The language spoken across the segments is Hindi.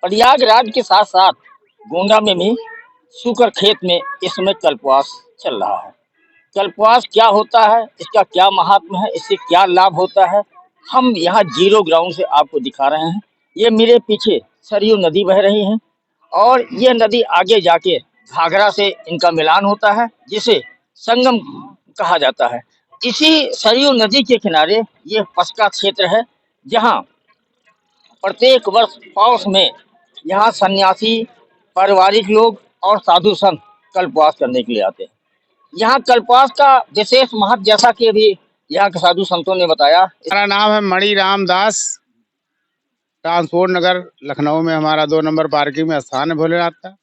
प्रयागराज के साथ साथ गोंडा में भी शुक्र खेत में इस समय कल्पवास चल रहा है। कल्पवास क्या होता है, इसका क्या महात्म है, इससे क्या लाभ होता है, हम यहाँ जीरो ग्राउंड से आपको दिखा रहे हैं। ये मेरे पीछे सरयू नदी बह रही है और ये नदी आगे जाके घाघरा से इनका मिलान होता है, जिसे संगम कहा जाता है। इसी सरयू नदी के किनारे ये पसका क्षेत्र है, जहाँ प्रत्येक वर्ष पौष में यहाँ सन्यासी, पारिवारिक लोग और साधु संत कल्पवास करने के लिए आते हैं। यहाँ कल्पवास का विशेष महत्व, जैसा कि अभी यहाँ के साधु संतों ने बताया। हमारा नाम है मणि राम दास, ट्रांसपोर्ट नगर लखनऊ में हमारा 2 नंबर पार्किंग में स्थान है भोलेनाथ का।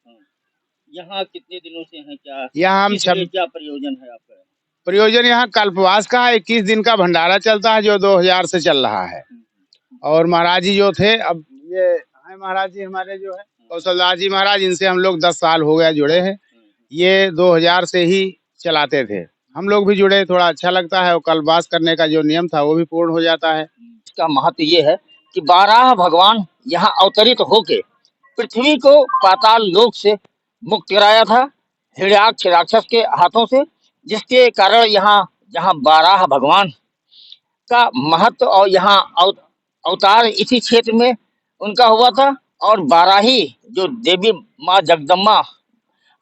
यहाँ कितने दिनों से हैं, क्या यहाँ हम क्या प्रयोजन है आपका? प्रयोजन यहाँ कल्पवास का 21 दिन का भंडारा चलता है, जो 2000 से चल रहा है। और महाराज जी जो थे, अब ये है महाराज जी हमारे जो है कौशलदास जी महाराज, इनसे हम लोग 10 साल हो गया जुड़े हैं। ये 2000 से ही चलाते थे, हम लोग भी जुड़े, थोड़ा अच्छा लगता है। और कल्पवास करने का जो नियम था वो भी पूर्ण हो जाता है। इसका महत्व ये है कि 12 भगवान यहाँ अवतरित होके पृथ्वी को पाताल लोक से मुक्त कराया था हिरण्याक्ष राक्षस के हाथों से, जिसके कारण यहाँ जहाँ 12 भगवान का महत्व और यहाँ अवतार इसी क्षेत्र में उनका हुआ था। और बाराही जो देवी माँ जगदम्बा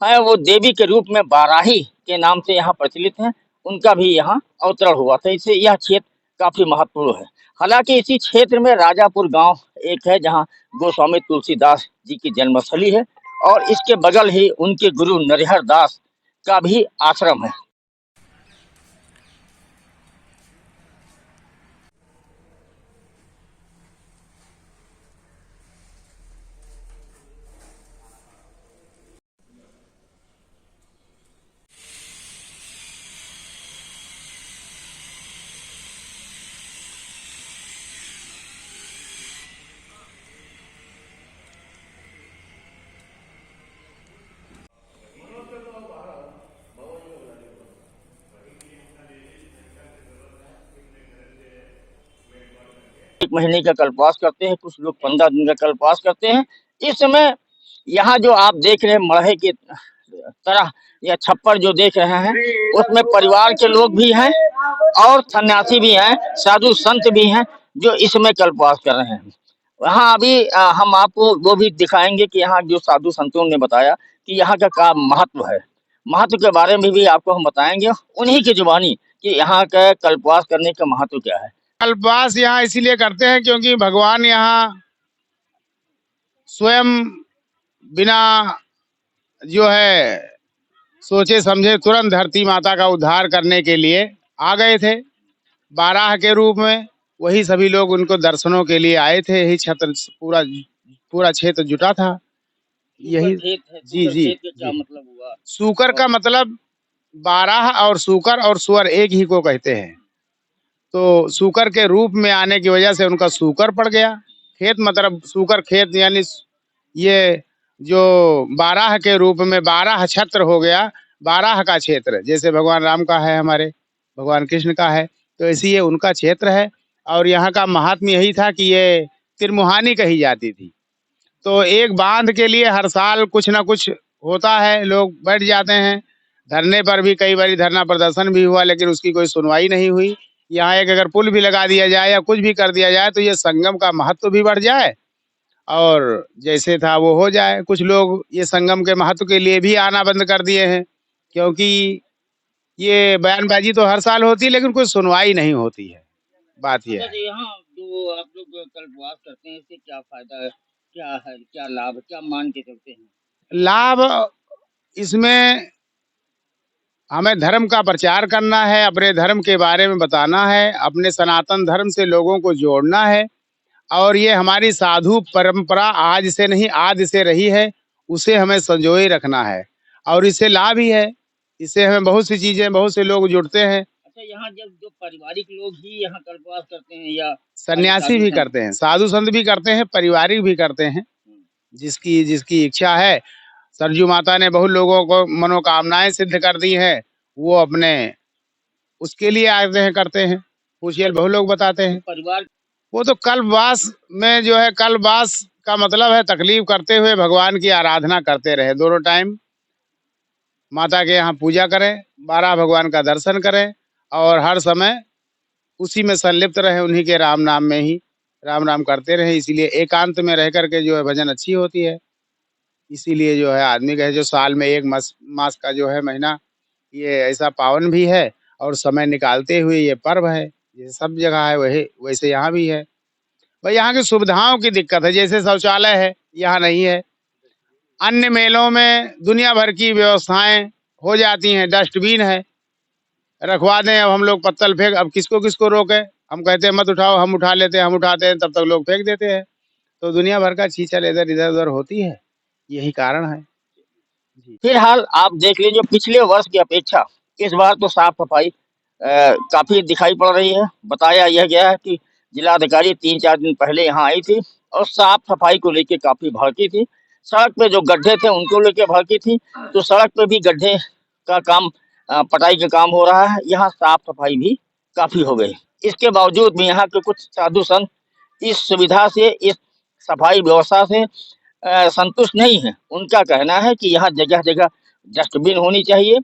है, वो देवी के रूप में बाराही के नाम से यहाँ प्रचलित हैं, उनका भी यहाँ अवतरण हुआ था। इससे यह क्षेत्र काफी महत्वपूर्ण है। हालांकि इसी क्षेत्र में राजापुर गांव एक है, जहाँ गोस्वामी तुलसीदास जी की जन्मस्थली है और इसके बगल ही उनके गुरु नरिहर दास का भी आश्रम है। एक महीने का कल्पवास करते हैं, कुछ लोग 15 दिन का कल्पवास करते हैं। इस समय यहाँ जो आप देख रहे हैं मड़हे की तरह या छप्पर जो देख रहे हैं, उसमें परिवार के लोग भी हैं और सन्यासी भी हैं, साधु संत भी हैं जो इस समय कल्पवास कर रहे हैं। वहाँ अभी हम आपको वो भी दिखाएंगे कि यहाँ जो साधु संतों ने बताया कि यहाँ का क्या महत्व है। महत्व के बारे में भी आपको हम बताएंगे उन्हीं की जुबानी कि यहाँ का कल्पवास करने का महत्व क्या है। कल्पवास यहाँ इसीलिए करते हैं क्योंकि भगवान यहाँ स्वयं बिना जो है सोचे समझे तुरंत धरती माता का उद्धार करने के लिए आ गए थे 12 के रूप में। वही सभी लोग उनको दर्शनों के लिए आए थे। यही क्षेत्र पूरा क्षेत्र जुटा था। यही जी क्या मतलब हुआ? सूकर का मतलब 12 और सूकर और सुअर एक ही को कहते हैं, तो सूकर के रूप में आने की वजह से उनका सूकर पड़ गया। खेत मतलब सूकर खेत, यानी ये जो 12 के रूप में 12 छत्र हो गया, 12 का क्षेत्र। जैसे भगवान राम का है, हमारे भगवान कृष्ण का है, तो ऐसी ये उनका क्षेत्र है। और यहाँ का महात्म्य यही था कि ये त्रिमुहानी कही जाती थी। तो एक बांध के लिए हर साल कुछ ना कुछ होता है, लोग बैठ जाते हैं। धरने पर भी कई बार धरना प्रदर्शन भी हुआ, लेकिन उसकी कोई सुनवाई नहीं हुई। यहाँ एक अगर पुल भी लगा दिया जाए या कुछ भी कर दिया जाए तो ये संगम का महत्व भी बढ़ जाए और जैसे था वो हो जाए। कुछ लोग ये संगम के महत्व के लिए भी आना बंद कर दिए हैं, क्योंकि ये बयानबाजी तो हर साल होती है लेकिन कोई सुनवाई नहीं होती है। बात ये है। यहाँ जो आप लोग कल्पवास करते हैं, इससे क्या फायदा है, क्या है, क्या लाभ, क्या मान के चलते हैं? लाभ इसमें हमें धर्म का प्रचार करना है, अपने धर्म के बारे में बताना है, अपने सनातन धर्म से लोगों को जोड़ना है। और ये हमारी साधु परंपरा आज से नहीं आदि से रही है, उसे हमें संजोए रखना है। और इससे लाभ ही है, इससे हमें बहुत सी चीजें, बहुत से लोग जुड़ते हैं। अच्छा, यहाँ जब जो पारिवारिक लोग ही यहाँ कल्पवास करते हैं या सन्यासी भी करते हैं, साधु संत भी करते हैं, पारिवारिक भी करते हैं, जिसकी जिसकी इच्छा है। सरजू माता ने बहुत लोगों को मनोकामनाएं सिद्ध कर दी हैं, वो अपने उसके लिए आते हैं, करते हैं। पूछिए, बहुत लोग बताते हैं। परिवार वो तो कल्पवास में जो है, कल्पवास का मतलब है तकलीफ करते हुए भगवान की आराधना करते रहे, दोनों टाइम माता के यहाँ पूजा करें, 12 भगवान का दर्शन करें और हर समय उसी में संलिप्त रहे, उन्हीं के राम नाम में ही राम नाम करते रहे। इसीलिए एकांत में रह करके जो है भजन अच्छी होती है। इसीलिए जो है आदमी का जो साल में एक मास का जो है महीना, ये ऐसा पावन भी है और समय निकालते हुए ये पर्व है। ये सब जगह है, वही वैसे यहाँ भी है। भाई यहाँ की सुविधाओं की दिक्कत है, जैसे शौचालय है, यहाँ नहीं है। अन्य मेलों में दुनिया भर की व्यवस्थाएं हो जाती हैं, डस्टबिन है, रखवा दें। अब हम लोग पत्तल फेंक, अब किसको किसको रोके? हम कहते हैं मत उठाओ, हम उठा लेते हैं, हम उठाते हैं, तब तक लोग फेंक देते हैं। तो दुनिया भर का छीछल इधर इधर उधर होती है, यही कारण है। जी। फिलहाल आप देख लीजिए, पिछले वर्ष की अपेक्षा इस बार तो साफ सफाई काफी दिखाई पड़ रही है। बताया यह गया है कि जिलाधिकारी 3-4 दिन पहले यहाँ आई थी और साफ सफाई को लेकर काफी भड़की थी। सड़क पे जो गड्ढे थे उनको लेकर भड़की थी, तो सड़क पे भी गड्ढे का काम, पटाई का काम हो रहा है। यहाँ साफ सफाई भी काफी हो गई। इसके बावजूद भी यहाँ के कुछ साधु संत इस सुविधा से, इस सफाई व्यवस्था से संतुष्ट नहीं है। उनका कहना है कि यहाँ जगह जगह डस्टबिन होनी चाहिए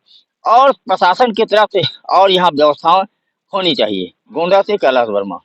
और प्रशासन की तरफ से और यहाँ व्यवस्थाएं होनी चाहिए। गोंडा से कैलाश वर्मा।